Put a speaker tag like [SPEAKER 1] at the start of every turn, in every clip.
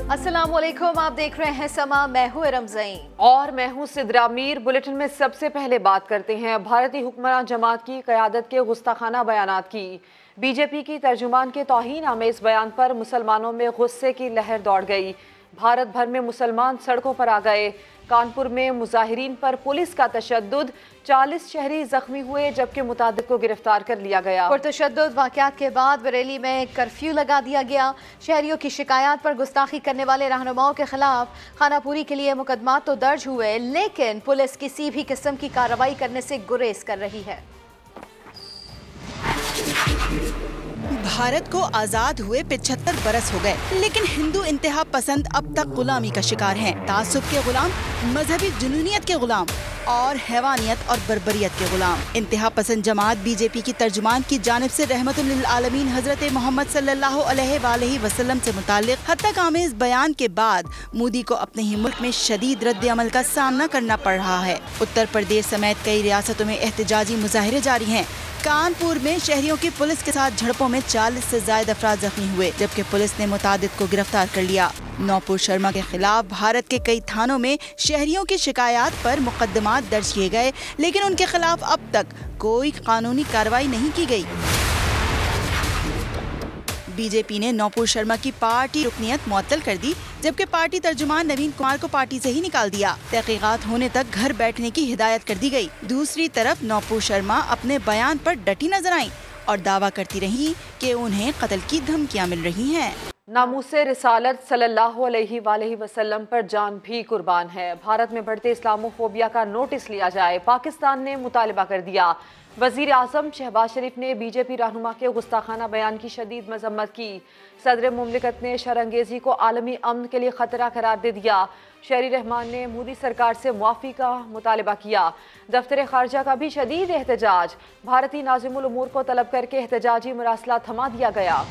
[SPEAKER 1] अस्सलामुअलैकुम, आप देख रहे हैं समा। मैं हूं रमज़ईन
[SPEAKER 2] और मैं हूं सिद्रा मीर। बुलेटिन में सबसे पहले बात करते हैं भारतीय हुक्मरान जमात की क़यादत के गुस्ताखाना बयानात की। बीजेपी की तर्जुमान के तौहीन आमेज़ बयान पर मुसलमानों में गुस्से की लहर दौड़ गई। भारत भर में मुसलमान सड़कों पर आ गए। कानपुर में मुजाहिरीन पर पुलिस का तशद्दुद, 40 शहरी जख्मी हुए जबकि मुतादिद को गिरफ्तार कर लिया गया।
[SPEAKER 1] पुरतशद्दुद वाक़यात के बाद बरेली में कर्फ्यू लगा दिया गया। शहरियों की शिकायत पर गुस्ताखी करने वाले रहनुमाओं के खिलाफ खानापूरी के लिए मुकदमा तो दर्ज हुए, लेकिन पुलिस किसी भी किस्म की कार्रवाई करने से गुरेज कर रही है।
[SPEAKER 3] भारत को आजाद हुए 75 बरस हो गए, लेकिन हिंदू इंतहा पसंद अब तक गुलामी का शिकार हैं। तासुब के गुलाम, मजहबी जुनूनियत के गुलाम और हैवानियत और बर्बरियत के गुलाम। इंतहा पसंद जमात बीजेपी की तर्जुमान की जानिब से रहमतुल लिल आलमीन हजरत मोहम्मद सल्लल्लाहु अलैहि वसल्लम से मुताल्लिक हत्तक आमेज बयान के बाद मोदी को अपने ही मुल्क में शदीद रद्द अमल का सामना करना पड़ रहा है। उत्तर प्रदेश समेत कई रियासतों में एहतजाजी मुजाहिरे जारी हैं। कानपुर में शहरियों की पुलिस के साथ झड़पों में 40 से ज्यादा अफराद जख्मी हुए, जबकि पुलिस ने मुतादिद को गिरफ्तार कर लिया। नौपुर शर्मा के खिलाफ भारत के कई थानों में शहरियों की शिकायत पर मुकदमात दर्ज किए गए, लेकिन उनके खिलाफ अब तक कोई कानूनी कार्रवाई नहीं की गई। बीजेपी ने नौपुर शर्मा की पार्टी रुकनियत मुअत्तल कर दी, जबकि पार्टी तर्जुमान नवीन कुमार को पार्टी से ही निकाल दिया। तहकीकात होने तक घर बैठने की हिदायत कर दी गई। दूसरी तरफ नौपुर शर्मा अपने बयान पर डटी नजर आईं और दावा करती रही कि उन्हें कत्ल की धमकियां मिल रही हैं।
[SPEAKER 2] नामूसे रिसालत सल्लल्लाहु अलैहि वसल्लम पर जान भी कुर्बान है। भारत में बढ़ते इस्लामोफोबिया का नोटिस लिया जाए, पाकिस्तान ने मुतालबा कर दिया। वजीर आज़म शहबाज शरीफ ने बीजेपी रहनुमा के गुस्ताखाना बयान की शदीद मजम्मत की। सदर मुमलिकत ने शरअंगेजी को आलमी अमन के लिए खतरा करार दे दिया। शहरी रहमान ने मोदी सरकार से मुआफ़ी का मुतालबा किया। दफ्तर खारजा का भी शदीद एहतजाज, भारतीय नाज़िमुल उमूर को तलब करके एहतजाजी मरासला थमा दिया गया।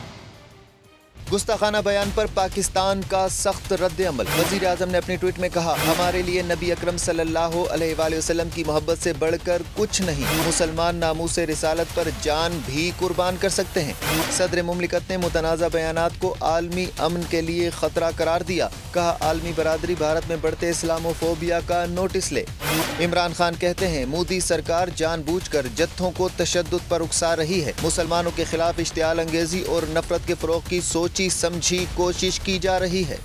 [SPEAKER 4] गुस्ताखाना बयान पर पाकिस्तान का सख्त रद्द अमल। वजीर आज़म ने अपने ट्वीट में कहा, हमारे लिए नबी अकरम सल्लल्लाहु अलैहि वसल्लम की मोहब्बत से बढ़कर कुछ नहीं। मुसलमान नामूसे रिसालत पर जान भी कुर्बान कर सकते हैं। सदर मुमलिकत ने मुतनाज़ा बयानात को आलमी अमन के लिए खतरा करार दिया। कहा, आलमी बरादरी भारत में बढ़ते इस्लामोफोबिया का नोटिस ले। इमरान खान कहते हैं, मोदी सरकार जानबूझकर जत्थों को तशद्दुद पर उकसा रही है। मुसलमानों के खिलाफ इश्तियाल अंगेजी और नफरत के फरोग की सोची समझी कोशिश की जा रही है।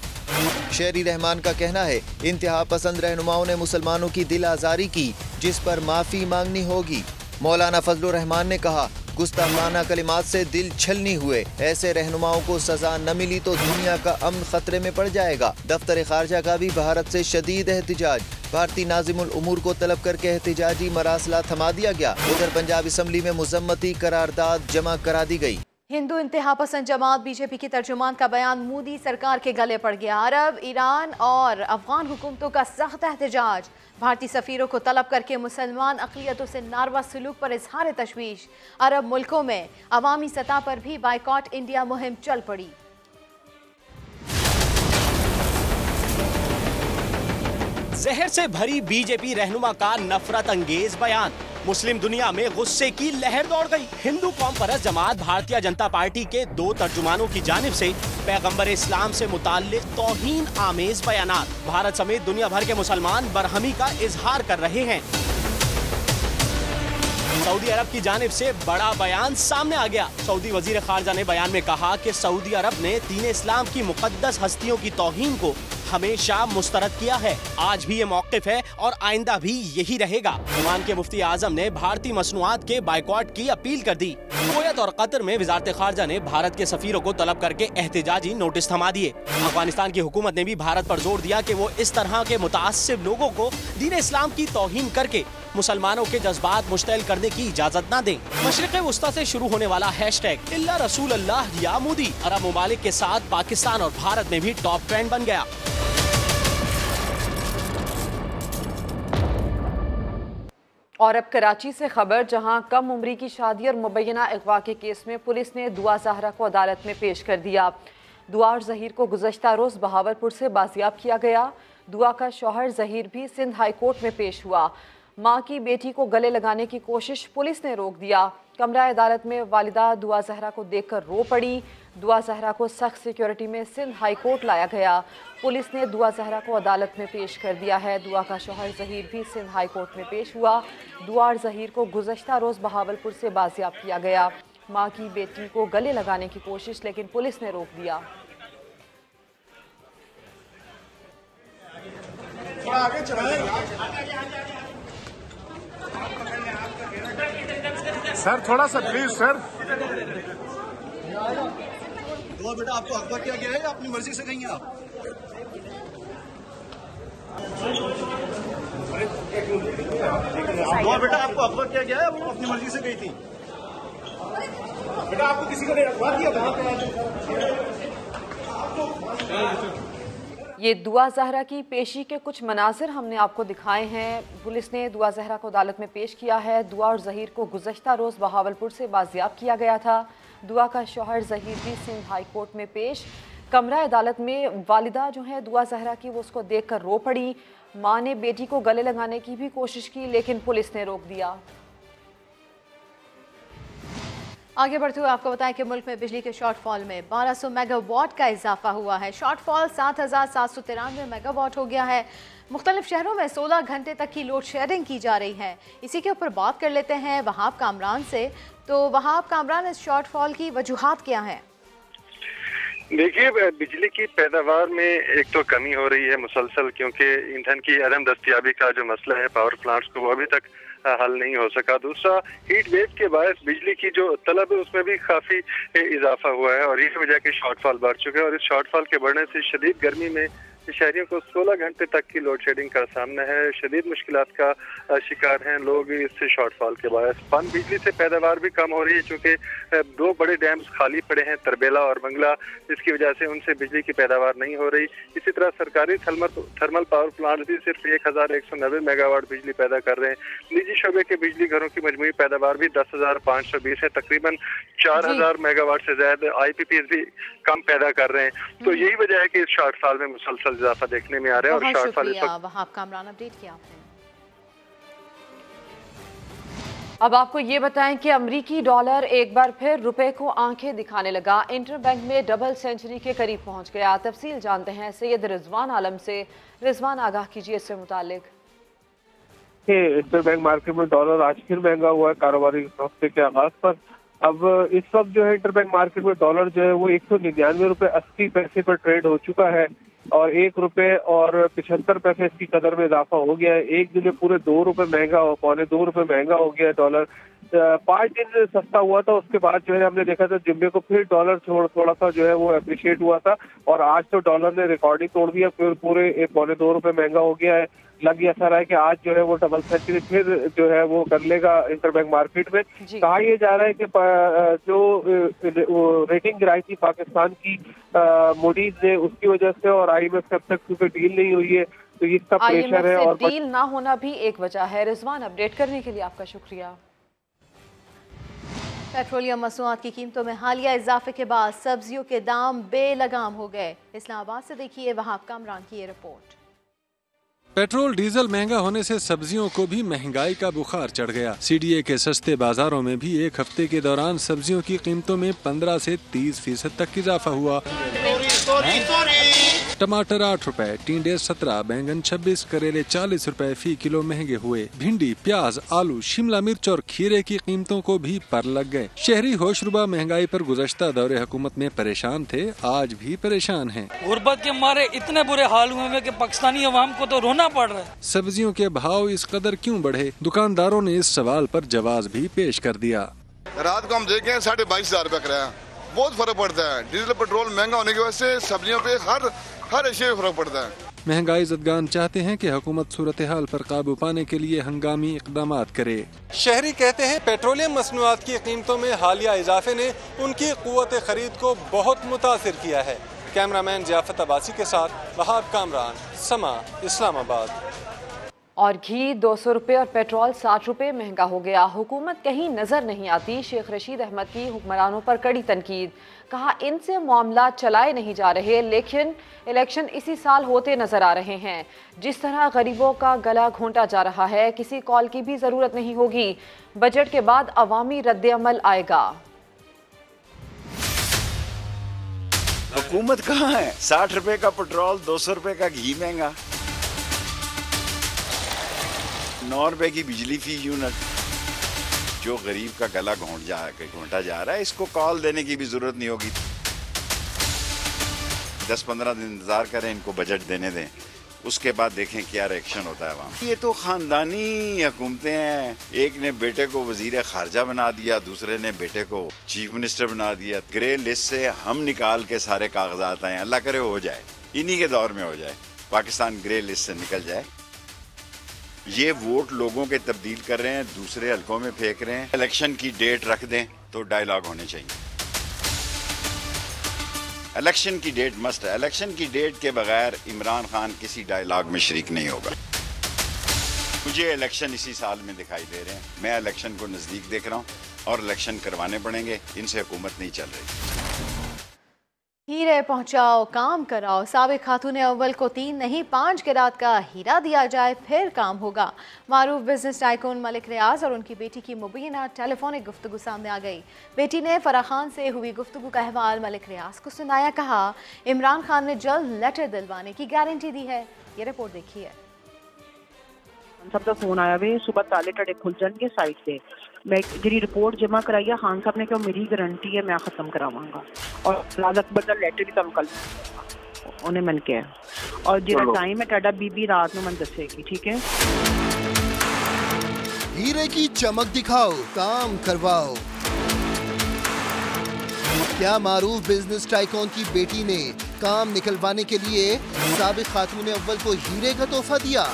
[SPEAKER 4] शहरी रहमान का कहना है, इंतहा पसंद रहनुमाओं ने मुसलमानों की दिल आजारी की, जिस पर माफी मांगनी होगी। मौलाना फजलुर रहमान ने कहा, गुस्ताखाना कलिमात से दिल छलनी हुए। ऐसे रहनुमाओं को सजा न मिली तो दुनिया का अमन खतरे में पड़ जाएगा। दफ्तर खारजा का भी भारत से शदीद एहतजाज, भारतीय नाज़िमुल उमूर को तलब करके एहतजाजी मरासला थमा दिया गया। उधर पंजाब असम्बली में मुजम्मती करारदाद जमा करा दी गई।
[SPEAKER 1] हिंदू इंतहा पसंद जमात बीजेपी की तर्जुमान का बयान मोदी सरकार के गले पड़ गया। अरब, ईरान और अफगान हुकूमतों का सख्त एहतजाज, भारतीय सफीरों को तलब करके मुसलमान अक़लियतों से नारवा सलूक पर इजहार तशवीश। अरब मुल्कों में अवामी सतह पर भी बाइकॉट इंडिया मुहिम चल पड़ी।
[SPEAKER 5] जहर से भरी बीजेपी रहनुमा का नफरत अंगेज बयान, मुस्लिम दुनिया में गुस्से की लहर दौड़ गई। हिंदू कौम परस्त जमात भारतीय जनता पार्टी के 2 तर्जुमानों की जानिब से पैगंबर इस्लाम से मुताल्लिक तौहीन आमेज बयानात, भारत समेत दुनिया भर के मुसलमान बरहमी का इजहार कर रहे हैं। सऊदी अरब की जानिब से बड़ा बयान सामने आ गया। सऊदी वजीर खारजा ने बयान में कहा कि सऊदी अरब ने दीन इस्लाम की मुकद्दस हस्तियों की तौहीन को हमेशा मुस्तरद किया है। आज भी ये मौक़िफ़ है और आइंदा भी यही रहेगा। ओमान के मुफ्ती आजम ने भारतीय मसनूआत के बाइकॉट की अपील कर दी। कुवैत और कतर में वजारत खारजा ने भारत के सफीरों को तलब करके एहतजाजी नोटिस थमा दिए। अफगानिस्तान की हुकूमत ने भी भारत पर जोर दिया कि वो इस तरह के मुतासिब लोगों को दीन इस्लाम की तौहीन करके मुसलमानों के जज्बात मुश्तइल करने की इजाजत न दें। मशरिक़ वुस्ता से शुरू होने वाला हैशटैग इल्ला रसूल अल्लाह या मोदी अरब ममालिक के साथ पाकिस्तान और भारत में भी टॉप ट्रेंड बन गया।
[SPEAKER 2] और अब कराची से खबर, जहां कम उम्री की शादी और मुबैना अगवा के केस में पुलिस ने दुआ ज़हरा को अदालत में पेश कर दिया। दुआ और जहीर को गुज़श्ता रोज़ बहावलपुर से बाजियाब किया गया। दुआ का शौहर जहीर भी सिंध हाई कोर्ट में पेश हुआ। मां की बेटी को गले लगाने की कोशिश पुलिस ने रोक दिया। कमरा अदालत में वालिदा दुआ जहरा को देखकर रो पड़ी। दुआ जहरा को सख्त सिक्योरिटी में सिंध हाई कोर्ट लाया गया। पुलिस ने दुआ जहरा को अदालत में पेश कर दिया है। दुआ का शौहर जहीर भी सिंध हाई कोर्ट में पेश हुआ। दुआ और जहीर को गुज़श्ता रोज़ बहावलपुर से बाजियाब किया गया। मां की बेटी को गले लगाने की कोशिश, लेकिन पुलिस ने रोक दिया।
[SPEAKER 6] सर थोड़ा सा प्लीज सर।
[SPEAKER 7] दुआ बेटा आपको अगवा किया गया है या अपनी मर्जी से गई हैं आप? दुआ बेटा आपको अगवा किया गया है, आप अपनी मर्जी से गई थी?
[SPEAKER 6] बेटा आपको किसी को अगवा किया था?
[SPEAKER 2] ये दुआ जहरा की पेशी के कुछ मनाजिर हमने आपको दिखाए हैं। पुलिस ने दुआ जहरा को अदालत में पेश किया है। दुआ और जहीर को गुज़श्ता रोज़ बहावलपुर से बाजियाब किया गया था। दुआ का शौहर जहीर भी सिंध हाई कोर्ट में पेश। कमरा अदालत में वालिदा जो है दुआ जहरा की, वो उसको देखकर रो पड़ी। माँ ने बेटी को गले लगाने की भी कोशिश की, लेकिन पुलिस ने रोक दिया।
[SPEAKER 1] आगे बढ़ते हुए आपको बताएं कि मुल्क में बिजली के शॉर्टफॉल में 1200 मेगावाट का इजाफा हुआ है। शॉर्टफॉल 7793 मेगावाट हो गया है। मुख्तलिफ शहरों में 16 घंटे तक की लोड शेयरिंग की जा रही है। इसी के ऊपर बात कर लेते हैं वहाब कामरान से। तो वहाब कामरान, इस शॉर्टफॉल की वजूहात क्या है?
[SPEAKER 8] देखिए, बिजली की पैदावार में एक तो कमी हो रही है मुसलसल, क्योंकि ईंधन की अदम दस्तियाबी का जो मसला है पावर प्लांट्स को, वो अभी तक हल नहीं हो सका। दूसरा, हीट वेव के बायस बिजली की जो तलब है उसमें भी काफी इजाफा हुआ है और इस वजह के शॉर्टफॉल बढ़ चुके हैं। और इस शॉर्टफॉल के बढ़ने से शदीद गर्मी में शहरियों को 16 घंटे तक की लोड शेडिंग का सामना है। शदीद मुश्किलात का शिकार हैं लोग इससे शॉर्टफॉल के बायस। पन बिजली से पैदावार भी कम हो रही है, चूँकि 2 बड़े डैम्स खाली पड़े हैं, तरबेला और बंगला, जिसकी वजह से उनसे बिजली की पैदावार नहीं हो रही। इसी तरह सरकारी थर्मल पावर प्लांट भी सिर्फ 1190 मेगावाट बिजली पैदा कर रहे हैं। निजी शोबे के बिजली घरों की मजमूई पैदावार भी 10,520 है। तकरीबन 4000 मेगावाट से ज्यादा IPPs भी कम पैदा कर रहे हैं। तो यही वजह है कि इस शॉर्टफॉल में मुसलसल इजाफा देखने में आ रहा है। और शॉर्टफॉल
[SPEAKER 1] वहाब कामरान, अपडेट किया आपने।
[SPEAKER 2] अब आपको ये बताएं कि अमरीकी डॉलर एक बार फिर रुपए को आंखें दिखाने लगा। इंटरबैंक में डबल सेंचुरी के करीब पहुंच गया। तफसील जानते हैं सैयद रिजवान आलम से। रिजवान, आगाह कीजिए इससे मुतालिक।
[SPEAKER 6] इंटरबैंक मार्केट में डॉलर आज फिर महंगा हुआ है कारोबारी हफ्ते के आगाज पर। अब इस वक्त जो है इंटरबैंक मार्केट में डॉलर जो है वो 199 रुपए 80 पैसे पर ट्रेड हो चुका है और 1 रुपए और 75 पैसे इसकी कदर में इजाफा हो गया है। एक दिन में पूरे 2 रुपए महंगा हो, 2.25 रुपए महंगा हो गया है डॉलर। 5 दिन सस्ता हुआ था, उसके बाद जो है हमने देखा था जुम्मे को फिर डॉलर थोड़ा सा जो है वो अप्रिशिएट हुआ था और आज तो डॉलर ने रिकॉर्डिंग तोड़ दिया, फिर पूरे 1.25 रुपए महंगा हो गया है। लग ऐसा रहा है कि आज जो है वो डबल सेंचुरी फिर जो है वो कर लेगा इंटरबैंक मार्केट में। कहा यह जा रहा है कि जो रेटिंग गिराई थी पाकिस्तान की मूडीज ने, उसकी वजह से, और IMF से अब तक क्योंकि डील नहीं हुई है तो इसका प्रेशर है और
[SPEAKER 2] डील ना होना भी एक वजह है। रिजवान, अपडेट करने के लिए आपका शुक्रिया।
[SPEAKER 1] पेट्रोलियम मसनूआत की कीमतों में हालिया इजाफे के बाद सब्जियों के दाम बेलगाम हो गए। इस्लामाबाद से देखिए वहाब कामरान की ये रिपोर्ट।
[SPEAKER 9] पेट्रोल डीजल महंगा होने से सब्जियों को भी महंगाई का बुखार चढ़ गया। CDA के सस्ते बाजारों में भी एक हफ्ते के दौरान सब्जियों की कीमतों में 15 से 30% तक इजाफा हुआ। टमाटर 8 रुपए, टिंडे 17, बैंगन 26, करेले 40 रुपए फी किलो महंगे हुए। भिंडी, प्याज, आलू, शिमला मिर्च और खीरे की कीमतों को भी पर लग गए। शहरी होशरुबा महंगाई पर गुज़श्ता दौरे हुकूमत में परेशान थे, आज भी परेशान हैं।
[SPEAKER 10] गुर्बत के मारे इतने बुरे हाल हुए हैं कि पाकिस्तानी अवाम को तो रोना पड़ रहा है।
[SPEAKER 9] सब्जियों के भाव इस कदर क्यों बढ़े? दुकानदारों ने इस सवाल पर जवाब भी पेश कर दिया।
[SPEAKER 11] रात को हम देखें 22,500 रुपए किराया, बहुत फर्क पड़ता है। डीजल पेट्रोल महंगा होने की वजह से सब्जियों पे हर एशिया में फर्क पड़ता है।
[SPEAKER 9] महंगाई ज़दगान चाहते हैं कि हुकूमत सूरत हाल पर काबू पाने के लिए हंगामी इक़दामात करे।
[SPEAKER 12] शहरी कहते हैं पेट्रोलियम मसनूआत की कीमतों में हालिया इजाफे ने उनकी क़ुव्वत ख़रीद को बहुत मुतासिर किया है। कैमरामैन ज़ियाफ़त अब्बासी के साथ वहाब कामरान, समा, इस्लामाबाद।
[SPEAKER 2] और घी 200 रुपये और पेट्रोल 60 रुपये महंगा हो गया। हुकूमत कहीं नजर नहीं आती। शेख रशीद अहमद की हुक्मरानों पर कड़ी तनकीद। कहा इनसे मामला चलाए नहीं जा रहे, लेकिन इलेक्शन इसी साल होते नजर आ रहे हैं। जिस तरह गरीबों का गला घोंटा जा रहा है, किसी कॉल की भी जरूरत नहीं होगी। बजट के बाद अवामी रद्द-ए-अमल आएगा।
[SPEAKER 13] हुकूमत कहाँ है? 60 रुपए का पेट्रोल, 200 रुपए का घी महंगा, 9 रुपए की बिजली फी यूनिट। जो गरीब का गला घोंटा जा रहा है, इसको कॉल देने की भी जरूरत नहीं होगी। 10-15 दिन इंतजार करें, इनको बजट देने दें, उसके बाद देखें क्या रिएक्शन होता है वहाँ। ये तो खानदानी हुकूमतें हैं। एक ने बेटे को वजीर खारजा बना दिया, दूसरे ने बेटे को चीफ मिनिस्टर बना दिया। ग्रे लिस्ट से हम निकाल के सारे कागजात आए, अल्लाह करे हो जाए, इन्हीं के दौर में हो जाए, पाकिस्तान ग्रे लिस्ट से निकल जाए। ये वोट लोगों के तब्दील कर रहे हैं, दूसरे हलकों में फेंक रहे हैं। इलेक्शन की डेट रख दें तो डायलॉग होने चाहिए। इलेक्शन की डेट मस्ट है। इलेक्शन की डेट के बगैर इमरान खान किसी डायलॉग में शरीक नहीं होगा। मुझे इलेक्शन इसी साल में दिखाई दे रहे हैं। मैं इलेक्शन को नजदीक देख रहा हूँ और इलेक्शन करवाने पड़ेंगे। इनसे हुकूमत नहीं चल रही।
[SPEAKER 1] हीरे पहुंचाओ, काम कराओ। साबिक खातून अव्वल को 3 नहीं 5 कैरात का हीरा दिया जाए, फिर काम होगा। मारूफ बिजनेस टाइकून मलिक रियाज और उनकी बेटी की मुबीना टेलीफोनिक गुफ्तगू सामने आ गई। बेटी ने फराह खान से हुई गुफ्तगू का अहवाल मलिक रियाज को सुनाया। कहा इमरान खान ने जल्द लेटर दिलवाने की गारंटी दी है। ये रिपोर्ट देखिए।
[SPEAKER 14] सब का फोन आया वे सुबह ताले टड़े खुल जाएंगे साइड से। मैं जी रिपोर्ट जमा कराई है, खान साहब ने कहा मेरी गारंटी है, मैं खत्म करावांगा और राज अकबर का लेटर भी कल उन्हें मन के और जिला टाइम है टाडा बीबी रात में मन दसेगी। ठीक है,
[SPEAKER 15] हीरे की चमक दिखाओ, काम करवाओ। क्या मारूफ बिजनेस टाइकून की बेटी ने काम निकलवाने के लिए साबिक खातून अव्वल को हीरे का तोहफा दिया?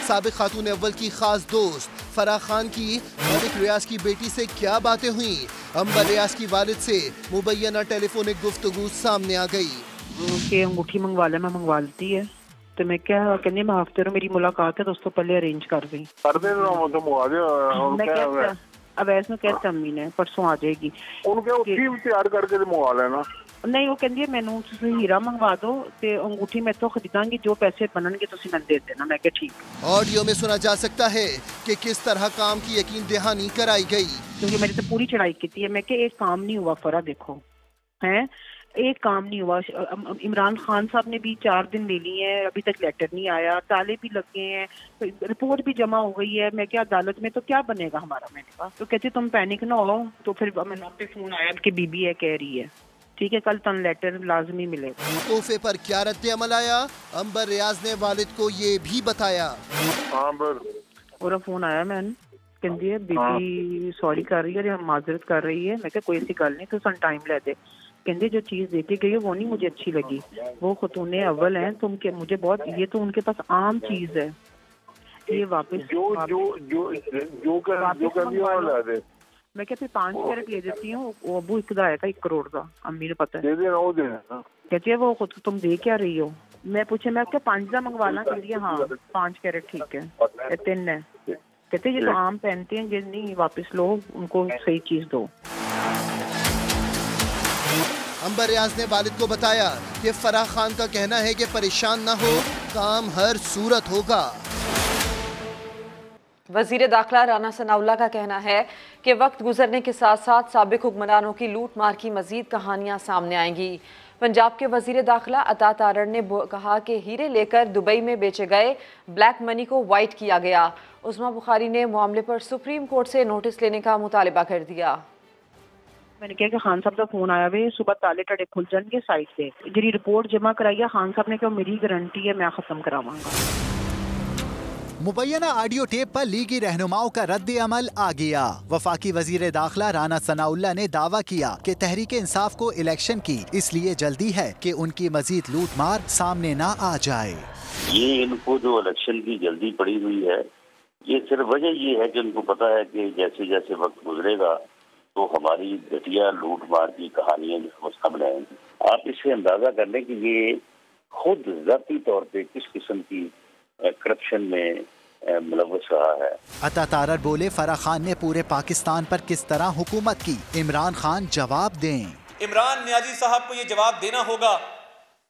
[SPEAKER 15] साबिक खातून अव्वल की खास दोस्त फराह खान की मलिक रियाज की बेटी से क्या बातें हुई? अंबर रियाज की वालिद से मुबैना टेलीफोनिक गुफ्तगू सामने आ गई।
[SPEAKER 14] कि अंगूठी मंगवा ले, मैं मंगवा लेती है तो मैं क्या कहनी मैं हफ्ते में मेरी मुलाकात है तो उसको पहले अरेंज कर दी। अब ऐसा कहते अम्मी ने परसों आ जाएगी, उनके तैयार करके मंगवा लेना। नहीं, वो कहती है मैनू हीरा मंगवा दो ते अंगूठी मैं तो खरीदांगी, जो पैसे बननगे तुसी मैनू दे देना। मैं क्या ठीक।
[SPEAKER 15] ऑडियो में सुना जा सकता है कि किस तरह काम की यकीन दहानी कराई गई।
[SPEAKER 14] क्योंकि मेरी तो पूरी चढ़ाई की है। मैं क्या एक काम नहीं हुआ फरा, देखो हैं एक काम नहीं हुआ। इमरान खान साहब ने भी 4 दिन ले लिए हैं, अभी तक लेटर नहीं आया, ताले भी लग गए हैं, रिपोर्ट भी जमा हो गई है। मैं क्या अदालत में तो क्या बनेगा हमारा? मैंने कहा तो कहते तुम पैनिक ना हो। तो फिर मैंने पे फोन आया कि बीबी है कह रही है ठीक है कल तन लेटर लाजमी मिलेगा।
[SPEAKER 15] तोहफे पर क्या रद्द अमल आया? अंबर रियाज ने वालिद को ये भी बताया।
[SPEAKER 14] और फोन आया मैंने कहती है बीबी सॉरी कर रही है, माजरत कर रही है। मैं क्या कोई ऐसी गल नहीं, तो सन टाइम ले दे। कहते जो चीज देखी गई है वो नहीं मुझे अच्छी लगी, वो खतूने अव्वल हैं तुम के मुझे बहुत, ये तो उनके पास आम चीज है, ये वापस जो मैं क्या फिर 5 कैरेट ले देती हूँ। वो अबू एक आएगा 1 करोड़ का, अम्मी ने पता है। कहती है वो खुद तुम दे क्या रही हो? मैं पूछे मैं क्या 5 मंगवाना कर दिया? हाँ 5 कैरेट ठीक है, 3 है। कहते ये तो आम पहनते हैं, ये नहीं वापस लो, उनको सही चीज दो।
[SPEAKER 15] अंबर रियाज ने वालिद को बताया कि फराह खान का कहना है कि परेशान ना हो, काम हर सूरत होगा।
[SPEAKER 2] वजीर दाखिला राना सनाउल्लाह का कहना है कि वक्त गुजरने के साथ साथ साबिक हुक्मरानों की लूट मार की मजीद कहानियां सामने आएंगी। पंजाब के वजीर दाखिला अता तारड़ ने कहा कि हीरे लेकर दुबई में बेचे गए ब्लैक मनी को वाइट किया गया। उस्मा बुखारी ने मामले पर सुप्रीम कोर्ट से नोटिस लेने का मुतालबा कर दिया।
[SPEAKER 14] मैंने कहा कि खान साहब का फोन आया वे सुबह ताले टड़े खुल जाएंगे साइड से। जी रिपोर्ट जमा कराई है, खान साहब ने कहा मेरी गारंटी है, मैं खत्म करावांगा।
[SPEAKER 16] मुबैना ऑडियो टेप पर लीगी रहनुमाओं का रद्द अमल आ गया। वफाकी वजीर दाखिला राना सनाउल्लाह ने दावा किया कि तहरीक इंसाफ को इलेक्शन की इसलिए जल्दी है कि उनकी मजीद लूट मार सामने न आ जाए।
[SPEAKER 17] ये इनको जो इलेक्शन की जल्दी पड़ी हुई है, ये सिर्फ वजह ये है कि उनको पता है कि जैसे जैसे वक्त गुजरेगा तो हमारी घटिया लूट मार की कहानियां जो सामने आएंगी। आप इससे अंदाजा कर लें कि ये खुद जाती तौर पे किस किस्म की करप्शन में मुलव्वस रहा है।
[SPEAKER 16] अता तारर बोले, फराह खान ने पूरे पाकिस्तान पर किस तरह हुकूमत की, इमरान खान जवाब दें।
[SPEAKER 18] इमरान नियाजी साहब को ये जवाब देना होगा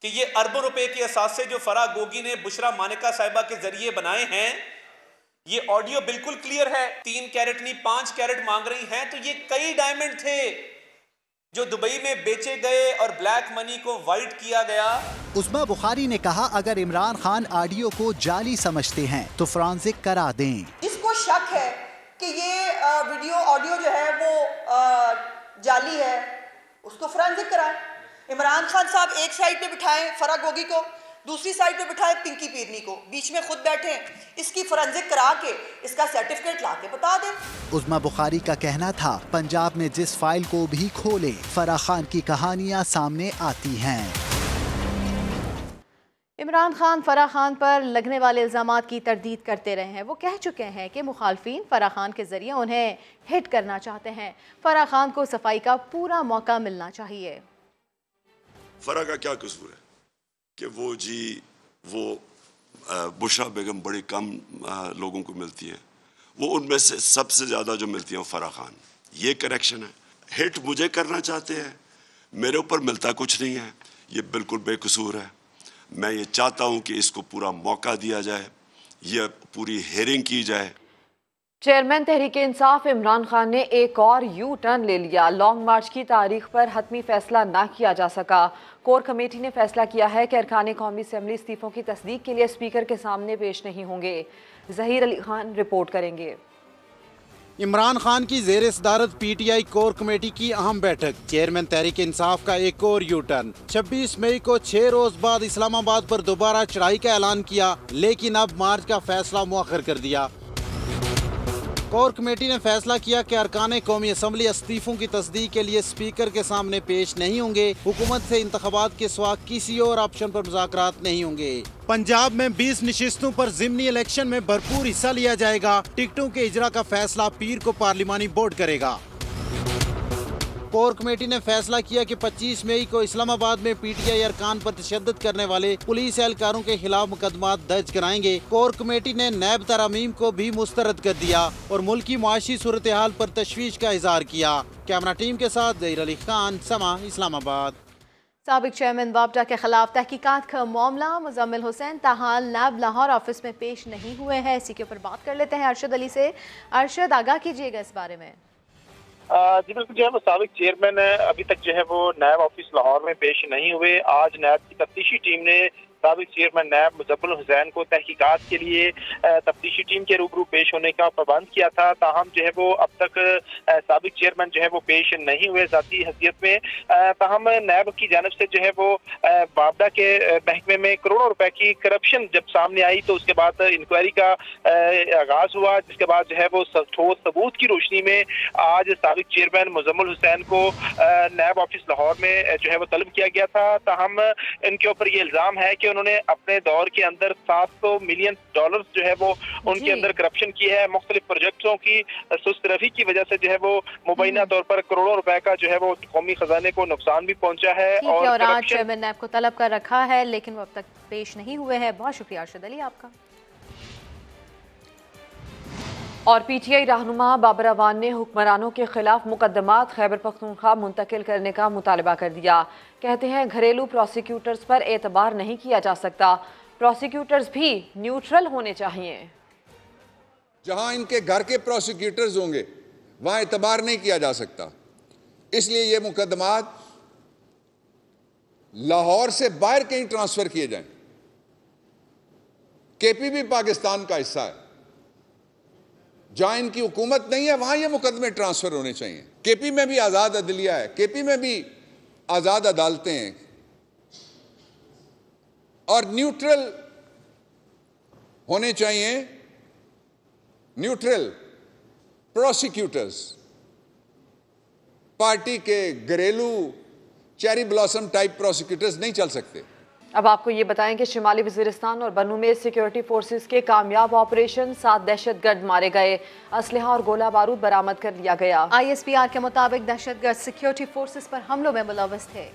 [SPEAKER 18] कि ये अरबों रुपए के असासे जो फराह गोगी ने बुशरा मानिका साहिबा के जरिए बनाए हैं, ये ऑडियो बिल्कुल क्लियर है। 3 कैरेट नहीं 5 कैरेट मांग रही हैं, तो ये कई डायमंड थे जो दुबई में बेचे गए और ब्लैक मनी को वाइट किया गया।
[SPEAKER 16] उस्मा बुखारी ने कहा, अगर इमरान खान ऑडियो को जाली समझते हैं तो फॉरेंसिक करा दें।
[SPEAKER 19] जिसको शक है कि ये वीडियो ऑडियो जो है वो जाली है, उसको फॉरेंसिक कराएं। इमरान खान साहब एक साइड पे बिठाएं फराह गोगी को, दूसरी साइड पे बिठाएं पिंकी पीरनी को, बीच में खुद बैठे, इसकी फॉरेंसिक करा के इसका सर्टिफिकेट ला के बता दें।
[SPEAKER 16] उस्मा बुखारी का कहना था, पंजाब में जिस फाइल को भी खोले फराह खान की कहानियां सामने आती हैं।
[SPEAKER 1] इमरान खान फराह खान पर लगने वाले इल्ज़ामात की तरदीद करते रहे हैं। वो कह चुके हैं कि मुखालफिन फराह खान के जरिए उन्हें हिट करना चाहते हैं। फराह खान को सफाई का पूरा मौका मिलना चाहिए।
[SPEAKER 20] फराह का क्या कसूर है कि वो बुशरा बेगम बड़ी कम लोगों को मिलती है, वो उनमें से सबसे ज़्यादा जो मिलती है वो फराह खान। ये करेक्शन है। हिट मुझे करना चाहते हैं, मेरे ऊपर मिलता कुछ नहीं है, ये बिल्कुल बेकसूर है। मैं ये चाहता हूँ कि इसको पूरा मौका दिया जाए, ये पूरी हेयरिंग की जाए।
[SPEAKER 2] चेयरमैन तहरीक इंसाफ इमरान खान ने एक और यू टर्न ले लिया। लॉन्ग मार्च की तारीख पर हतमी फैसला ना किया जा सका। कोर कमेटी ने फैसला किया है कि अरकान कौमी असम्बली इस्तीफों की तस्दीक के लिए स्पीकर के सामने पेश नहीं होंगे। जहीर अली खान रिपोर्ट करेंगे।
[SPEAKER 21] इमरान खान की ज़ेर सदारत PTI कोर कमेटी की अहम बैठक। चेयरमैन तहरीक इंसाफ का एक और यू टर्न। 26 मई को 6 रोज बाद इस्लामाबाद पर दोबारा चढ़ाई का ऐलान किया, लेकिन अब मार्च का फैसला मुअख्खर कर दिया। कोर कमेटी ने फैसला किया कि अरकान कौमी असम्बली इस्तीफों की तस्दीक के लिए स्पीकर के सामने पेश नहीं होंगे। हुकूमत से इंतखाबात के सिवा किसी और ऑप्शन पर मुज़ाकरात नहीं होंगे। पंजाब में 20 नशिस्तों पर ज़िमनी इलेक्शन में भरपूर हिस्सा लिया जाएगा। टिकटों के इजरा का फैसला पीर को पार्लिमानी बोर्ड करेगा। कोर कमेटी ने फैसला किया कि 25 मई को इस्लामाबाद में PTI अरकान पर तशद्दुद करने वाले पुलिस एहलकारों के खिलाफ मुकदमात दर्ज कराएंगे। कोर कमेटी ने नैब तरमीम को भी मुस्तरद कर दिया और मुल्की मुआशी सूरत हाल पर तशवीश का इजहार किया। कैमरा टीम के साथ ज़हीर अली खान, समा, इस्लामाबाद।
[SPEAKER 1] साबिक चेयरमैन वापडा के खिलाफ तहकीकात का मामला। मुजम्मिल हुसैन ताहाल नैब लाहौर ऑफिस में पेश नहीं हुए हैं। इसी के ऊपर बात कर लेते हैं अरशद अली से। अरशद, आगाह कीजिएगा इस बारे में।
[SPEAKER 22] जी बिल्कुल, जो है वो साबिक चेयरमैन अभी तक जो है वो नैब ऑफिस लाहौर में पेश नहीं हुए। आज नैब की तफ्तीशी टीम ने साबिक चेयरमैन नैब मुजम्मिल हुसैन को तहकीकात के लिए तफ्तीशी टीम के रूबरू पेश होने का प्रबंध किया था। ताहम जो है वो अब तक साबिक चेयरमैन जो है वो पेश नहीं हुए ज़ाती हैसियत में। ताहम नैब की जानिब से जो है वो वापडा के महकमे में करोड़ों रुपए की करप्शन जब सामने आई तो उसके बाद इंक्वायरी का आगाज हुआ, जिसके बाद जो है वो ठोस सबूत की रोशनी में आज साबिक चेयरमैन मुजम्मिल हुसैन को नैब ऑफिस लाहौर में जो है वो तलब किया गया था। ताहम इनके ऊपर ये इल्जाम है कि उन्होंने अपने दौर के अंदर $700 मिलियन जो है वो उनके अंदर करप्शन की है। मुख्तलिफ प्रोजेक्टों की सुस्त रफी की वजह से जो है वो मुबैना तौर पर करोड़ों रुपए का जो है वो कौमी खजाने को नुकसान भी पहुंचा है।
[SPEAKER 1] और आज चेयरमैन नैब को तलब कर रखा है, लेकिन वो अब तक पेश नहीं हुए हैं। बहुत शुक्रिया अरशद अली आपका।
[SPEAKER 2] और PTI रहनुमा बाबर अवान ने हुक्मरानों के खिलाफ मुकदमात खैबर पख्तूनख्वा मुंतकिल करने का मुतालबा कर दिया। कहते हैं घरेलू प्रोसिक्यूटर्स पर एतबार नहीं किया जा सकता, प्रोसिक्यूटर्स भी न्यूट्रल होने चाहिए।
[SPEAKER 23] जहां इनके घर के प्रोसिक्यूटर्स होंगे वहां एतबार नहीं किया जा सकता, इसलिए ये मुकदमात लाहौर से बाहर कहीं ट्रांसफर किए जाएं। KP भी पाकिस्तान का हिस्सा है, जहां इनकी हुकूमत नहीं है वहां ये मुकदमे ट्रांसफर होने चाहिए। KP में भी आजाद अदलिया है, KP में भी आजाद अदालतें हैं और न्यूट्रल होने चाहिए, न्यूट्रल प्रोसिक्यूटर्स। पार्टी के घरेलू चेरी ब्लॉसम टाइप प्रोसिक्यूटर्स नहीं चल सकते।
[SPEAKER 2] अब आपको ये बताएं कि शिमाली वजीरिस्तान और बनू में सिक्योरिटी फोर्सेस के कामयाब ऑपरेशन 7 दहशतगर्द मारे गए, असलहा और गोला बारूद बरामद कर लिया गया।
[SPEAKER 1] ISPR के मुताबिक दहशतगर्द सिक्योरिटी फोर्सेस पर हमलों में मुलव्वस थे।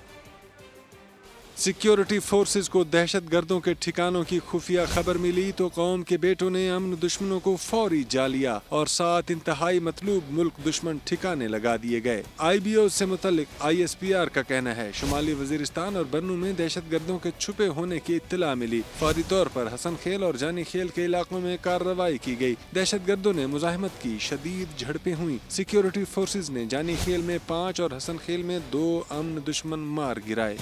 [SPEAKER 9] सिक्योरिटी फोर्सेज को दहशत गर्दों के ठिकानों की खुफिया खबर मिली तो कौम के बेटों ने अमन दुश्मनों को फौरी जा लिया और 7 इंतहाई मतलूब मुल्क दुश्मन ठिकाने लगा दिए गए। IBO से मुतल्लिक ISPR का कहना है शुमाली वजीरिस्तान और बन्नू में दहशत गर्दों के छुपे होने की इत्तला मिली। फौरी तौर पर हसन खेल और जानी खेल के इलाकों में कार्रवाई की गई। दहशत गर्दों ने मुजाहिमत की, शदीद झड़पें हुई। सिक्योरिटी फोर्सेज ने जानी खेल में 5 और हसन खेल में 2 अमन दुश्मन मार गिराए।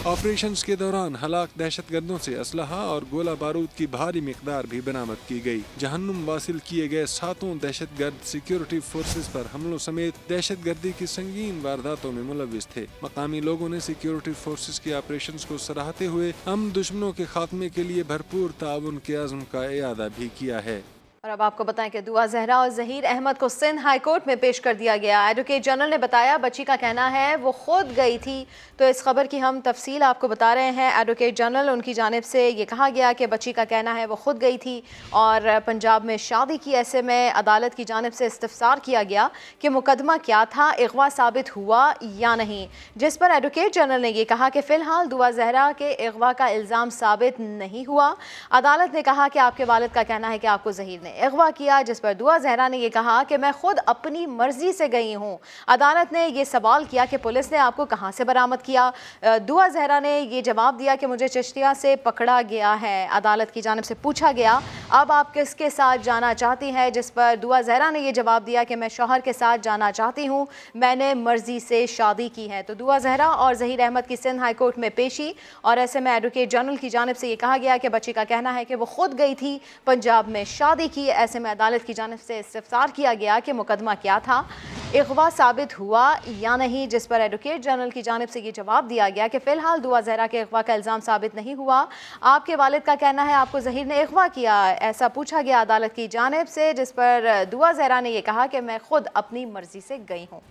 [SPEAKER 9] ऑपरेशंस के दौरान हलाक दहशतगर्दों से असलहा और गोला बारूद की भारी मिकदार भी बरामद की गई। जहन्नुम वासिल किए गए 7 दहशतगर्द सिक्योरिटी फोर्सेज पर हमलों समेत दहशतगर्दी की संगीन वारदातों में मुलविस थे। मकामी लोगों ने सिक्योरिटी फोर्सेज के ऑपरेशंस को सराहते हुए अमन दुश्मनों के खात्मे के लिए भरपूर ताउन के आज़म का इयादा भी किया है।
[SPEAKER 1] और अब आपको बताएं कि दुआ जहरा और ज़हीर अहमद को सिंध हाई कोर्ट में पेश कर दिया गया। एडवोकेट जनरल ने बताया बच्ची का कहना है वो खुद गई थी। तो इस खबर की हम तफसील आपको बता रहे हैं। एडवोकेट जनरल उनकी जानिब से ये कहा गया कि बच्ची का कहना है वो खुद गई थी और पंजाब में शादी की। ऐसे में अदालत की जानिब से इस्तफसार किया गया कि मुकदमा क्या था, अगवा साबित हुआ या नहीं, जिस पर एडवोकेट जनरल ने यह कहा कि फ़िलहाल दुआ जहरा के अगवा का इल्ज़ाम साबित नहीं हुआ। अदालत ने कहा कि आपके वालिद का कहना है कि आपको ज़हीर अगवा किया, जिस पर दुआ जहरा ने यह कहा कि मैं खुद अपनी मर्जी से गई हूँ। अदालत ने यह सवाल किया कि पुलिस ने आपको कहाँ से बरामद किया। दुआ जहरा ने यह जवाब दिया कि मुझे चिश्तिया से पकड़ा गया है। अदालत की जानिब से पूछा गया अब आप किसके साथ जाना चाहती हैं, जिस पर दुआ जहरा ने यह जवाब दिया कि मैं शौहर के साथ जाना चाहती हूँ, मैंने मर्जी से शादी की है। तो दुआ जहरा और ज़हीर अहमद की सिंध हाई कोर्ट में पेशी और ऐसे में एडवोकेट जनरल की जानिब से यह कहा गया कि बच्ची का कहना है कि वो खुद गई थी, पंजाब में शादी की। ऐसे में अदालत की जानिब से इस्तफसार किया गया कि मुकदमा क्या था, अगवा साबित हुआ या नहीं, जिस पर एडवोकेट जनरल की जानिब से ये जवाब दिया गया कि फ़िलहाल दुआ जहरा के अगवा का इल्ज़ाम साबित नहीं हुआ। आपके वालिद का कहना है आपको ज़हीर ने अगवा किया, ऐसा पूछा गया अदालत की जानिब से, जिस पर दुआ जहरा ने यह कहा कि मैं खुद अपनी मर्जी से गई हूँ।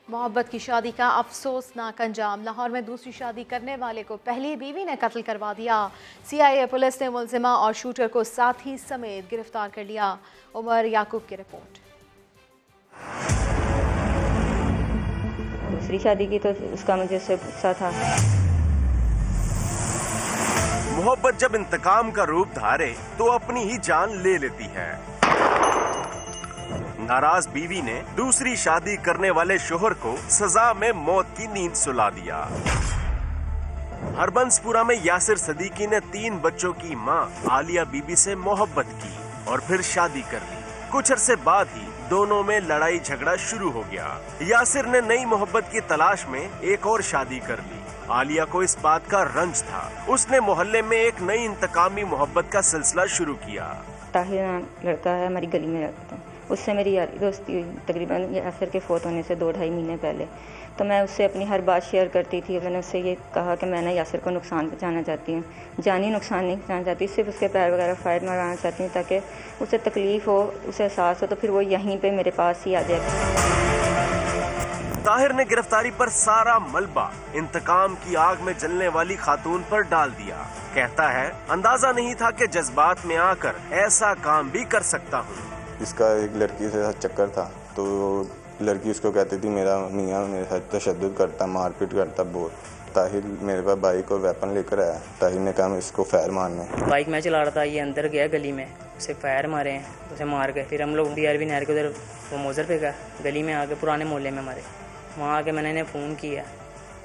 [SPEAKER 1] मोहब्बत की शादी का अफसोसनाक अंजाम। लाहौर में दूसरी शादी करने वाले को पहली बीवी ने कत्ल करवा दिया। CIA पुलिस ने मुलजिमा और शूटर को साथी समेत गिरफ्तार कर लिया। उमर याकूब की रिपोर्ट।
[SPEAKER 3] दूसरी शादी की तो उसका मुझे उससे गुस्सा था।
[SPEAKER 4] मोहब्बत जब इंतकाम का रूप धारे तो अपनी ही जान ले लेती है। नाराज बीवी ने दूसरी शादी करने वाले शोहर को सजा में मौत की नींद सुला दिया। हरबंसपुरा में यासिर सदीकी ने 3 बच्चों की मां आलिया बीबी से मोहब्बत की और फिर शादी कर ली। कुछ अरसे बाद ही दोनों में लड़ाई झगड़ा शुरू हो गया। यासिर ने नई मोहब्बत की तलाश में एक और शादी कर ली। आलिया को इस बात का रंज था। उसने मोहल्ले में एक नई इंतकामी मोहब्बत का सिलसिला शुरू किया।
[SPEAKER 3] ताहिर लड़का है, हमारी गली में रहता है, उससे मेरी यारी दोस्ती हुई तकरीबन यासिर के फोत होने से 2-2.5 महीने पहले। तो मैं उससे अपनी हर बात शेयर करती थी। मैंने उससे ये कहा कि मैं ना यासिर को नुकसान पहुंचाना चाहती हूँ, जानी नुकसान नहीं पहुंचाना चाहती, सिर्फ उसके पैर वगैरह फायर मारना चाहती हूँ ताकि उसे तकलीफ़ हो, उसे एहसास हो, तो फिर वो यहीं पे मेरे पास ही आ जाए।
[SPEAKER 4] ताहिर ने गिरफ्तारी पर सारा मलबा इंतकाम की आग में जलने वाली खातून पर डाल दिया। कहता है अंदाजा नहीं था कि जज्बात में आकर ऐसा काम भी कर सकता हूँ।
[SPEAKER 5] इसका एक लड़की से चक्कर था तो लड़की उसको कहती थी मेरा मियाँ मेरे साथ तशद्दुद करता, मारपीट करता बहुत। ताहिर मेरे पास बाइक और वेपन लेकर आया। ताहिर ने कहा इसको फायर मारने।
[SPEAKER 24] बाइक मैं चला रहा था, ये अंदर गया गली में, उसे फायर मारे हैं, उसे मार गए। फिर हम लोग DRB नहर के उधर वो मोजर पे गए, गली में आके पुराने मोहल्ले में मारे। वहाँ आके मैंने इन्हें फ़ोन किया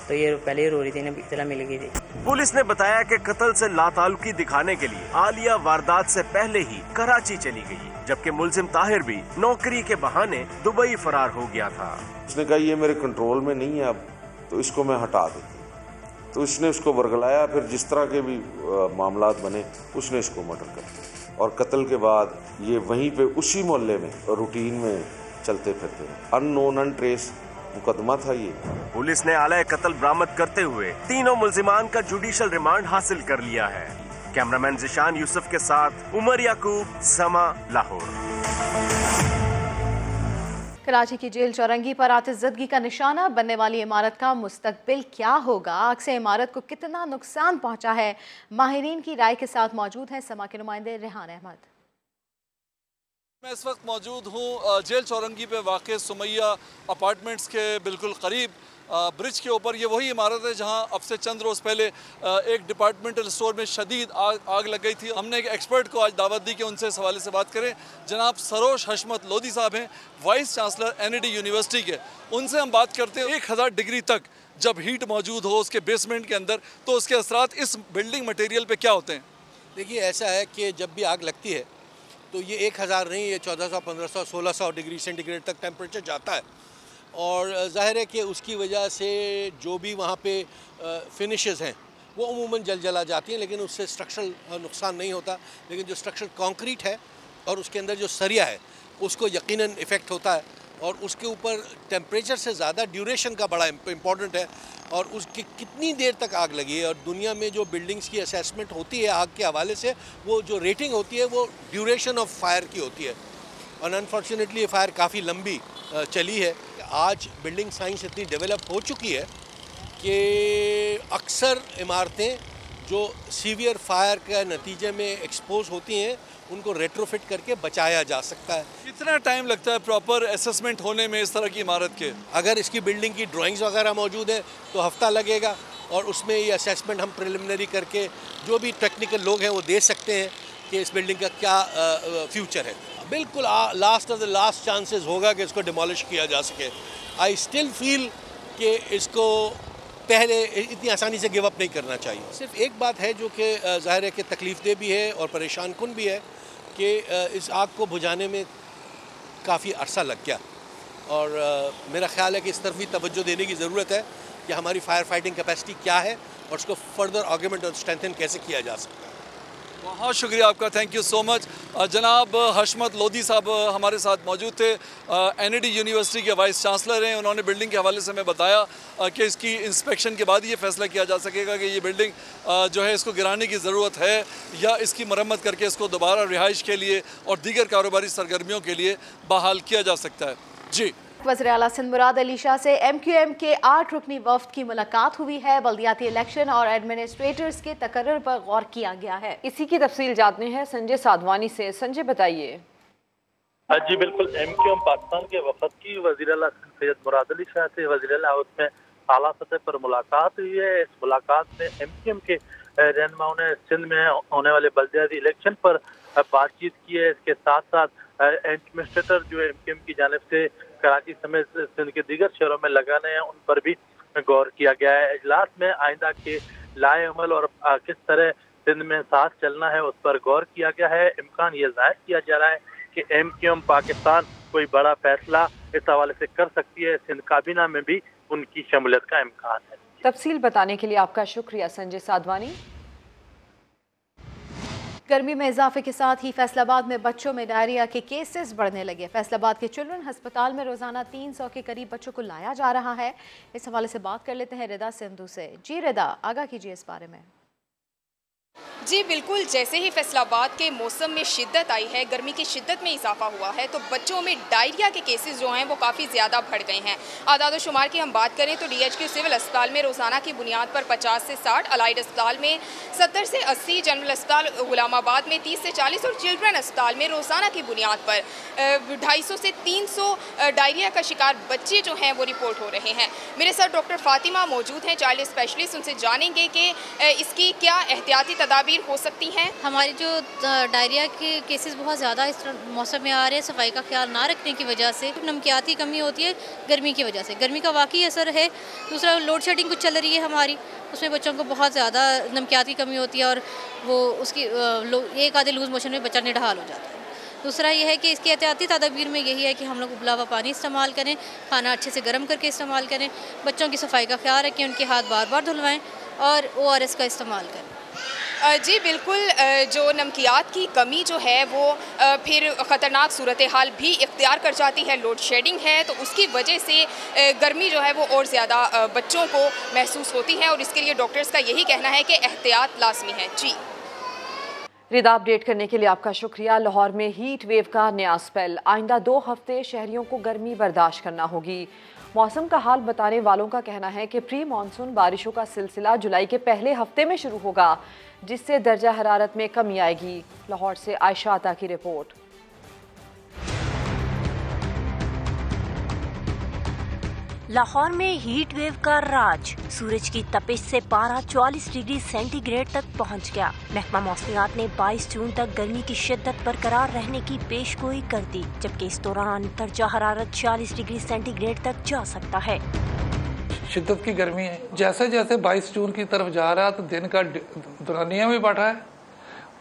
[SPEAKER 24] तो ये पहले ही रो रही थी, इन्हें इत्तला मिल गई थी।
[SPEAKER 4] पुलिस ने बताया कि कत्ल से लाताल्लुकी दिखाने के लिए आलिया वारदात से पहले ही कराची चली गई, जबकि मुलजिम ताहिर भी नौकरी के बहाने दुबई फरार हो गया था।
[SPEAKER 25] उसने कहा ये मेरे कंट्रोल में नहीं है अब, तो इसको मैं हटा देती। तो उसने उसको वर्गलाया, फिर जिस तरह के भी मामलात बने उसने इसको मर्डर कर दिया। और कत्ल के बाद ये वहीं पे उसी मोहल्ले में रूटीन में चलते फिरते, अननोन अनट्रेस मुकदमा था ये।
[SPEAKER 4] पुलिस ने आला कत्ल बरामद करते हुए तीनों मुल्जिमान का जुडिशल रिमांड हासिल कर लिया है। कैमरामैन जिशान यूसुफ के साथ उमर याकूब, समा, लाहौर।
[SPEAKER 1] कराची की जेल चौरंगी पर आतिशज़दगी का निशाना बनने वाली इमारत का मुस्तकबिल क्या होगा, आग से इमारत को कितना नुकसान पहुंचा है, माहिरीन की राय के साथ मौजूद हैं समा के नुमाइंदे रेहान अहमद।
[SPEAKER 26] मैं इस वक्त मौजूद हूँ जेल चौरंगी पे वाक़ सुमैया अपार्टमेंट्स के बिल्कुल करीब। ब्रिज के ऊपर। ये वही इमारत है जहां अब से चंद रोज़ पहले एक डिपार्टमेंटल स्टोर में शदीद आग लग गई थी। हमने एक एक्सपर्ट को आज दावत दी कि उनसे इस हवाले से बात करें। जनाब सरोज हशमत लोधी साहब हैं, वाइस चांसलर NED यूनिवर्सिटी के। उनसे हम बात करते हैं 1000 डिग्री तक जब हीट मौजूद हो उसके बेसमेंट के अंदर, तो उसके असरात इस बिल्डिंग मटेरियल पे क्या होते हैं?
[SPEAKER 6] देखिए, ऐसा है कि जब भी आग लगती है तो ये 1000 नहीं, ये 1400, 1500, 1600 डिग्री सेंटीग्रेड तक टेम्परेचर जाता है। और ज़ाहिर है कि उसकी वजह से जो भी वहाँ पे फिनिशेस हैं वो अमूमन जला जाती हैं, लेकिन उससे स्ट्रक्चरल नुकसान नहीं होता। लेकिन जो स्ट्रक्चरल कंक्रीट है और उसके अंदर जो सरिया है उसको यकीनन इफ़ेक्ट होता है। और उसके ऊपर टेम्परेचर से ज़्यादा ड्यूरेशन का बड़ा इम्पॉर्टेंट है और उसकी कितनी देर तक आग लगी है। और दुनिया में जो बिल्डिंग्स की असेसमेंट होती है आग के हवाले से, वो जो रेटिंग होती है वो ड्यूरेशन ऑफ फायर की होती है। और अनफॉर्चुनेटली ये फायर काफ़ी लंबी चली है। आज बिल्डिंग साइंस इतनी डेवलप हो चुकी है कि अक्सर इमारतें जो सीवियर फायर के नतीजे में एक्सपोज होती हैं उनको रेट्रोफिट करके बचाया जा सकता है।
[SPEAKER 26] कितना टाइम लगता है प्रॉपर असेसमेंट होने में इस तरह की इमारत के?
[SPEAKER 6] अगर इसकी बिल्डिंग की ड्राइंग्स वगैरह मौजूद है तो हफ्ता लगेगा और उसमें ये असेसमेंट हम प्रिलिमिनरी करके जो भी टेक्निकल लोग हैं वो दे सकते हैं कि इस बिल्डिंग का क्या फ्यूचर है। बिल्कुल last of the last chances होगा कि इसको डिमोलिश किया जा सके। आई स्टिल फील कि इसको पहले इतनी आसानी से गिव अप नहीं करना चाहिए। सिर्फ एक बात है जो कि ज़ाहिर है कि तकलीफ़ दे भी है और परेशान कुन भी है कि इस आग को बुझाने में काफ़ी अरसा लग गया। और मेरा ख्याल है कि इस तरफ भी तवज्जो देने की ज़रूरत है कि हमारी फायर फाइटिंग कैपेसिटी क्या है और उसको फर्दर आर्गूमेंट और स्ट्रेंथन कैसे किया जा सकता है।
[SPEAKER 26] बहुत शुक्रिया आपका, थैंक यू सो मच। जनाब हशमत लोधी साहब हमारे साथ मौजूद थे, NED यूनिवर्सिटी के वाइस चांसलर हैं। उन्होंने बिल्डिंग के हवाले से हमें बताया कि इसकी इंस्पेक्शन के बाद ये फैसला किया जा सकेगा कि ये बिल्डिंग जो है इसको गिराने की ज़रूरत है या इसकी मरम्मत करके इसको दोबारा रिहाइश के लिए और दीगर कारोबारी सरगर्मियों के लिए बहाल किया जा सकता है। जी,
[SPEAKER 1] वज़ीर आला सिंध मुराद अली शाह से MQM के 8 रुकनी वफ़द की मुलाकात हुई है। बल्दियाती इलेक्शन और एडमिनिस्ट्रेटर्स के तकर्रुर पर गौर किया गया है।
[SPEAKER 2] इसी की तफसील जानते हैं संजय साधवानी से। संजय बताइए।
[SPEAKER 7] जी बिल्कुल, MQM पाकिस्तान के वफ़द की वज़ीर आला सिंध सैयद मुराद अली शाह से वज़ीर आला हाउस में आला सतह पर मुलाकात हुई है। इस मुलाकात में MQM के रहनुमाओं ने सिंध में होने वाले बल्दियाती इलेक्शन पर बातचीत की है। इसके साथ साथ एडमिनिस्ट्रेटर जो MQM की जानिब से कराची समेत सिंध के दीगर शहरों में लगाने हैं उन पर भी गौर किया गया है। इजलास में आइंदा के लाए अमल और किस तरह सिंध में साथ चलना है उस पर गौर किया गया है। इम्कान ये जाहिर किया जा रहा है कि MQM पाकिस्तान कोई बड़ा फैसला इस हवाले से कर सकती है। सिंध काबीना में भी उनकी शमूलियत का इम्कान है।
[SPEAKER 2] तफसील बताने के लिए आपका शुक्रिया संजय साधवानी।
[SPEAKER 1] गर्मी में इजाफे के साथ ही फैसलाबाद में बच्चों में डायरिया के केसेस बढ़ने लगे। फैसलाबाद के चिल्ड्रन अस्पताल में रोजाना 300 के करीब बच्चों को लाया जा रहा है। इस हवाले से बात कर लेते हैं रिदा सिंधु से। जी रिदा, आगाह कीजिए इस बारे में।
[SPEAKER 8] जी बिल्कुल, जैसे ही फैसलाबाद के मौसम में शिद्दत आई है, गर्मी की शिद्दत में इजाफा हुआ है, तो बच्चों में डायरिया के केसेस जो हैं वो काफ़ी ज़्यादा बढ़ गए हैं। आदाद शुमार की हम बात करें तो DHQ सिविल अस्पताल में रोज़ाना की बुनियाद पर 50 से 60, अलाइड अस्पताल में 70 से 80, जनरल अस्पताल गुलामाबाद में 30 से 40 और चिल्ड्रन अस्पताल में रोज़ाना की बुनियाद पर 250 से 300 डायरिया का शिकार बच्चे जो हैं वो रिपोर्ट हो रहे हैं। मेरे साथ डॉक्टर फातिमा मौजूद हैं, चाइल्ड स्पेशलिस्ट। उनसे जानेंगे कि इसकी क्या एहतियाती तदाबीर हो सकती हैं।
[SPEAKER 10] हमारी जो डायरिया के केसेस बहुत ज़्यादा इस मौसम में आ रहे हैं, सफाई का ख्याल ना रखने की वजह से, नमकियाती कमी होती है गर्मी की वजह से। गर्मी का वाकई असर है। दूसरा, लोड शेडिंग कुछ चल रही है हमारी, उसमें बच्चों को बहुत ज़्यादा नमकियाती कमी होती है और वो उसकी एक आधे लूज़ मोशन में बच्चा निढाल हो जाता है। दूसरा ये है कि इसकी एहतियाती तदाबीर में यही है कि हम लोग उबला हुआ पानी इस्तेमाल करें, खाना अच्छे से गर्म करके इस्तेमाल करें, बच्चों की सफाई का ख्याल रखें, उनके हाथ बार बार धुलवाएँ और ORS का इस्तेमाल करें।
[SPEAKER 8] जी बिल्कुल, जो नमकियात की कमी जो है वो फिर ख़तरनाक सूरत हाल भी इख्तियार कर जाती है। लोड शेडिंग है तो उसकी वजह से गर्मी जो है वो और ज़्यादा बच्चों को महसूस होती है और इसके लिए डॉक्टर्स का यही कहना है कि एहतियात लाजमी है। जी
[SPEAKER 2] रिदा, अपडेट करने के लिए आपका शुक्रिया। लाहौर में हीट वेव का नया स्पेल, आइंदा 2 हफ्ते शहरियों को गर्मी बर्दाश्त करना होगी। मौसम का हाल बताने वालों का कहना है कि प्री मानसून बारिशों का सिलसिला जुलाई के पहले हफ्ते में शुरू होगा, जिससे दर्जा हरारत में कमी आएगी। लाहौर से आयशा अता की रिपोर्ट।
[SPEAKER 11] लाहौर में हीट वेव का राज। सूरज की तपिश से पारा 44 डिग्री सेंटीग्रेड तक पहुंच गया। महकमा मौसमियात ने 22 जून तक गर्मी की शिद्दत बरकरार रहने की पेशगोई कर दी, जबकि इस दौरान दर्जा हरारत 40 डिग्री सेंटीग्रेड तक जा सकता है।
[SPEAKER 12] शिद्दत की गर्मी है, जैसे जैसे 22 जून की तरफ जा रहा है तो दिन का दुरानिया भी बढ़ रहा है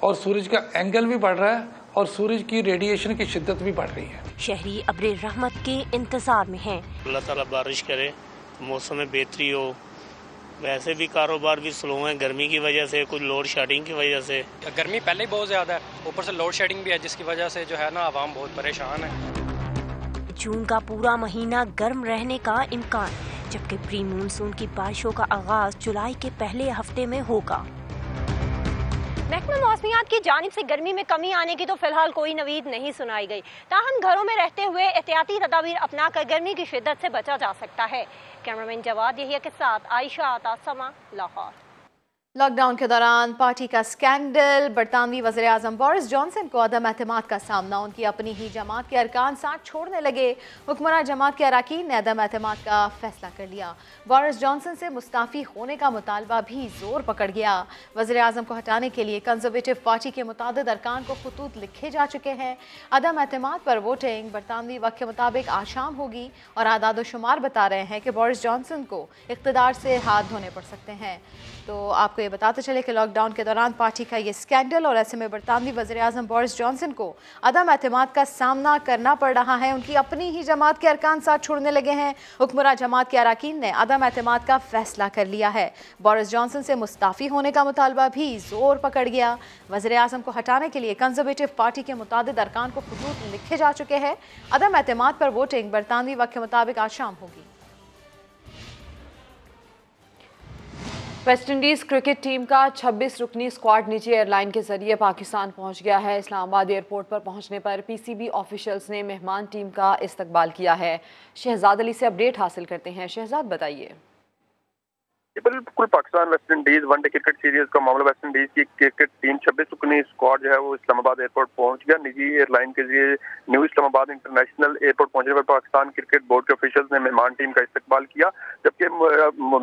[SPEAKER 12] और सूरज का एंगल भी बढ़ रहा है और सूरज की रेडिएशन की शिद्दत भी बढ़ रही है।
[SPEAKER 11] शहरी अब्रे रहमत के इंतजार में हैं।
[SPEAKER 13] अल्लाह ताला बारिश करे, मौसम में बेहतरी हो। वैसे भी कारोबार भी स्लो है गर्मी की वजह से, कुछ लोड शेडिंग की वजह से।
[SPEAKER 14] गर्मी पहले ही बहुत ज़्यादा है, ऊपर से लोड शेडिंग भी है, जिसकी वजह से जो है ना आवाम बहुत परेशान है।
[SPEAKER 11] जून का पूरा महीना गर्म रहने का इम्कान, जबकि प्री मानसून की बारिशों का आगाज जुलाई के पहले हफ्ते में होगा।
[SPEAKER 15] महकमा मौसमियात की जानिब से गर्मी में कमी आने की तो फिलहाल कोई नवीद नहीं सुनाई गई। ताहम घरों में रहते हुए एहतियाती तदाबीर अपनाकर गर्मी की शिद्दत से बचा जा सकता है। कैमरामैन जवाद यहिया के साथ आयशा आता, समा, लाहौर।
[SPEAKER 1] लॉकडाउन के दौरान पार्टी का स्कैंडल, बरतानवी वज़ीर आज़म बोरिस जॉनसन को अदम एतमाद का सामना। उनकी अपनी ही जमात के अरकान साथ छोड़ने लगे। हुक्मरान जमात के अरकान ने अदम एतमाद का फैसला कर लिया। बोरिस जॉनसन से मुस्ताफ़ी होने का मुतालबा भी जोर पकड़ गया। वज़ीर आज़म को हटाने के लिए कंजर्वेटिव पार्टी के मुतादिद अरकान को खतूत लिखे जा चुके हैं। अदम एतमाद पर वोटिंग बरतानवी वक्त के मुताबिक आज शाम होगी और आदाद शुमार बता रहे हैं कि बोरिस जॉनसन को इक़्तिदार से हाथ धोने पड़ सकते हैं। तो आपको ये बताते चले कि लॉकडाउन के दौरान पार्टी का ये स्कैंडल और ऐसे में बरतानवी वज़ीर आज़म बोरिस जॉनसन को अदम एतमाद का सामना करना पड़ रहा है। उनकी अपनी ही जमात के अरकान साथ छोड़ने लगे हैं। हुक्मरान जमात के अरकान ने अदम एतमाद का फैसला कर लिया है। बोरिस जॉनसन से मुस्ताफ़ी होने का मुतालबा भी जोर पकड़ गया। वज़ीर आज़म को हटाने के लिए कंजर्वेटिव पार्टी के मुतादिद अरकान को खतूत लिखे जा चुके हैं। अदम एतमाद पर वोटिंग बरतानवी वक्त के मुताबिक आज शाम होगी।
[SPEAKER 2] वेस्ट इंडीज़ क्रिकेट टीम का 26 रुकनी स्क्वाड निजी एयरलाइन के जरिए पाकिस्तान पहुंच गया है। इस्लामाबाद एयरपोर्ट पर पहुंचने पर पीसीबी ऑफिशियल्स ने मेहमान टीम का इस्तकबाल किया है। शहजाद अली से अपडेट हासिल करते हैं। शहजाद, बताइए।
[SPEAKER 22] बिल्कुल, Pakistan West Indies one day cricket series का मामला। वेस्ट इंडीज की क्रिकेट टीम 26 रुकनी स्क्वाड जो है वो इस्लामाबाद एयरपोर्ट पहुंच गया। निजी एयरलाइन के जरिए न्यू इस्लामाबाद इंटरनेशनल एयरपोर्ट पहुंचने पर पाकिस्तान क्रिकेट बोर्ड के ऑफिशियल्स ने मेहमान टीम का इस्तकबाल किया, जबकि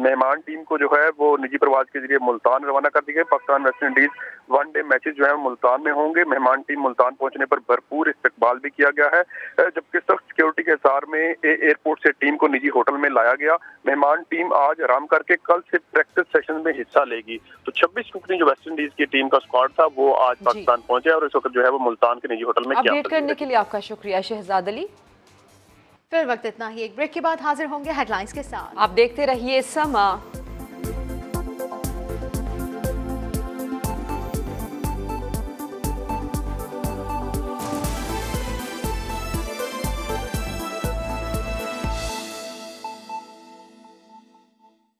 [SPEAKER 22] मेहमान टीम को जो है वो निजी प्रवाज के जरिए मुल्तान रवाना कर दी गई। Pakistan West Indies one day matches जो है मुल्तान में होंगे। मेहमान टीम मुल्तान पहुंचने पर भरपूर इस्तकबाल भी किया गया है, जबकि सख्त सिक्योरिटी के हिसार में एयरपोर्ट से टीम को निजी होटल में लाया गया। मेहमान टीम आज आराम करके कल से प्रैक्टिस सेशन में हिस्सा लेगी। तो 26 रुकनी जो वेस्ट इंडीज की टीम का स्क्वाड था वो आज पाकिस्तान पहुंचे और इस वक्त जो है वो मुल्तान के निजी होटल में
[SPEAKER 2] अपडेट करने के लिए आपका शुक्रिया शहजाद अली।
[SPEAKER 1] फिर वक्त इतना ही, एक ब्रेक के बाद हाजिर होंगे हेडलाइंस के साथ।
[SPEAKER 2] आप देखते रहिए समा।